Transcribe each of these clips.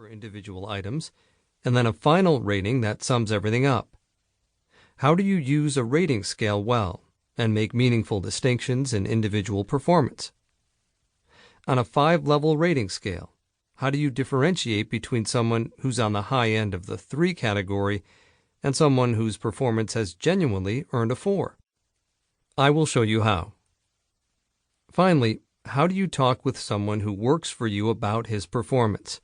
for individual items, and then a final rating that sums everything up. How do you use a rating scale well and make meaningful distinctions in individual performance? On a 5-level rating scale, how do you differentiate between someone who's on the high end of the 3 category and someone whose performance has genuinely earned a 4? I will show you how. Finally, how do you talk with someone who works for you about his performance?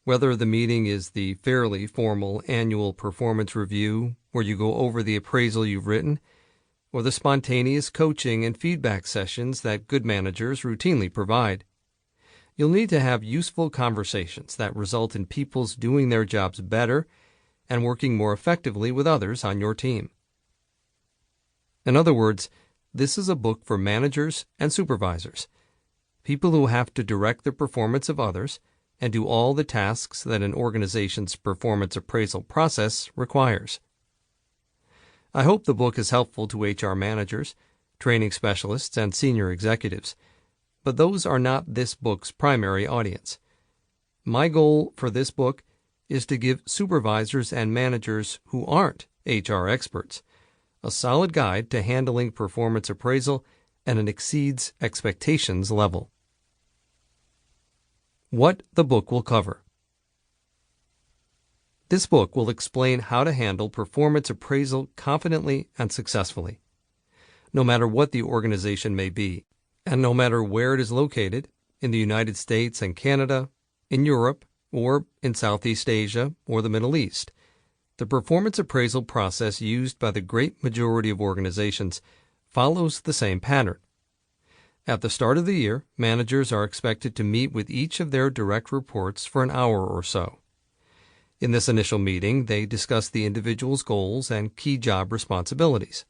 Whether the meeting is the fairly formal annual performance review where you go over the appraisal you've written, or the spontaneous coaching and feedback sessions that good managers routinely provide. You'll need to have useful conversations that result in people's doing their jobs better and working more effectively with others on your team. In other words, this is a book for managers and supervisors, people who have to direct the performance of others and do all the tasks that an organization's performance appraisal process requires. I hope the book is helpful to HR managers, training specialists, and senior executives, but those are not this book's primary audience. My goal for this book is to give supervisors and managers who aren't HR experts a solid guide to handling performance appraisal at an exceeds expectations level. What the book will cover. This book will explain how to handle performance appraisal confidently and successfully, no matter what the organization may be, and no matter where it is located, in the United States and Canada, in Europe, or in Southeast Asia or the Middle East. The performance appraisal process used by the great majority of organizations follows the same pattern. At the start of the year, managers are expected to meet with each of their direct reports for an hour or so. In this initial meeting, they discuss the individual's goals and key job responsibilities.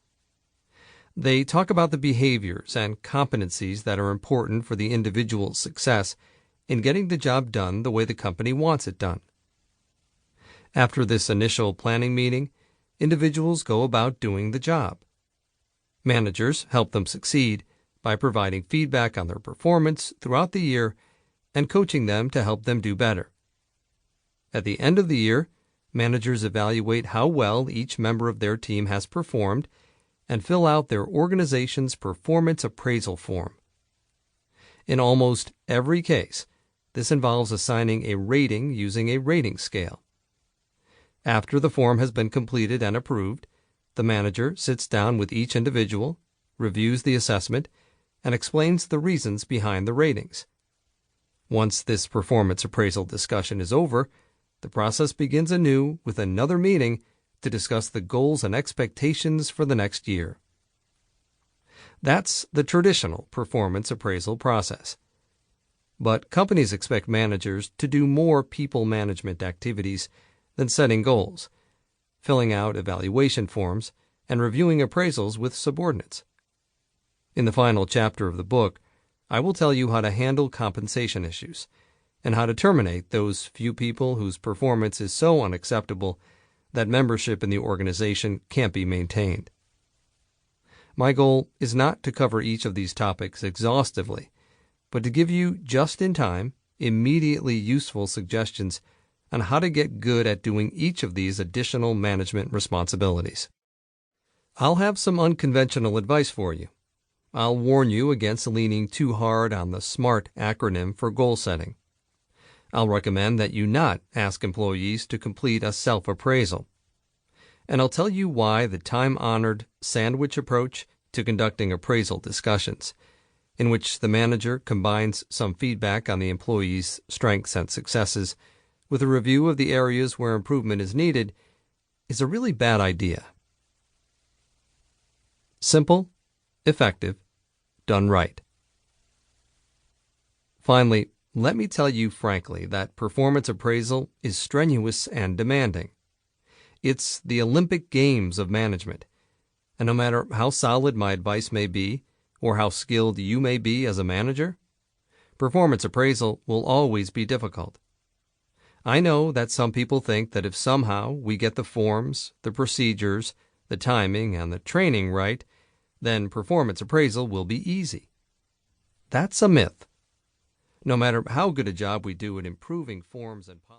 They talk about the behaviors and competencies that are important for the individual's success in getting the job done the way the company wants it done. After this initial planning meeting, individuals go about doing the job. Managers help them succeed by providing feedback on their performance throughout the year and coaching them to help them do better. At the end of the year, managers evaluate how well each member of their team has performed and fill out their organization's performance appraisal form. In almost every case, this involves assigning a rating using a rating scale. After the form has been completed and approved, the manager sits down with each individual, reviews the assessment, and explains the reasons behind the ratings. Once this performance appraisal discussion is over, the process begins anew with another meeting to discuss the goals and expectations for the next year. That's the traditional performance appraisal process. But companies expect managers to do more people management activities than setting goals, filling out evaluation forms, and reviewing appraisals with subordinates. In the final chapter of the book, I will tell you how to handle compensation issues and how to terminate those few people whose performance is so unacceptable that membership in the organization can't be maintained. My goal is not to cover each of these topics exhaustively, but to give you just-in-time, immediately useful suggestions on how to get good at doing each of these additional management responsibilities. I'll have some unconventional advice for you. I'll warn you against leaning too hard on the SMART acronym for goal setting. I'll recommend that you not ask employees to complete a self-appraisal. And I'll tell you why the time-honored sandwich approach to conducting appraisal discussions, in which the manager combines some feedback on the employee's strengths and successes with a review of the areas where improvement is needed, is a really bad idea. Simple, effective, done right. Finally, let me tell you frankly that performance appraisal is strenuous and demanding. It's the Olympic Games of management, and no matter how solid my advice may be, or how skilled you may be as a manager, performance appraisal will always be difficult. I know that some people think that if somehow we get the forms, the procedures, the timing, and the training right, then performance appraisal will be easy. That's a myth. No matter how good a job we do at improving forms and policies,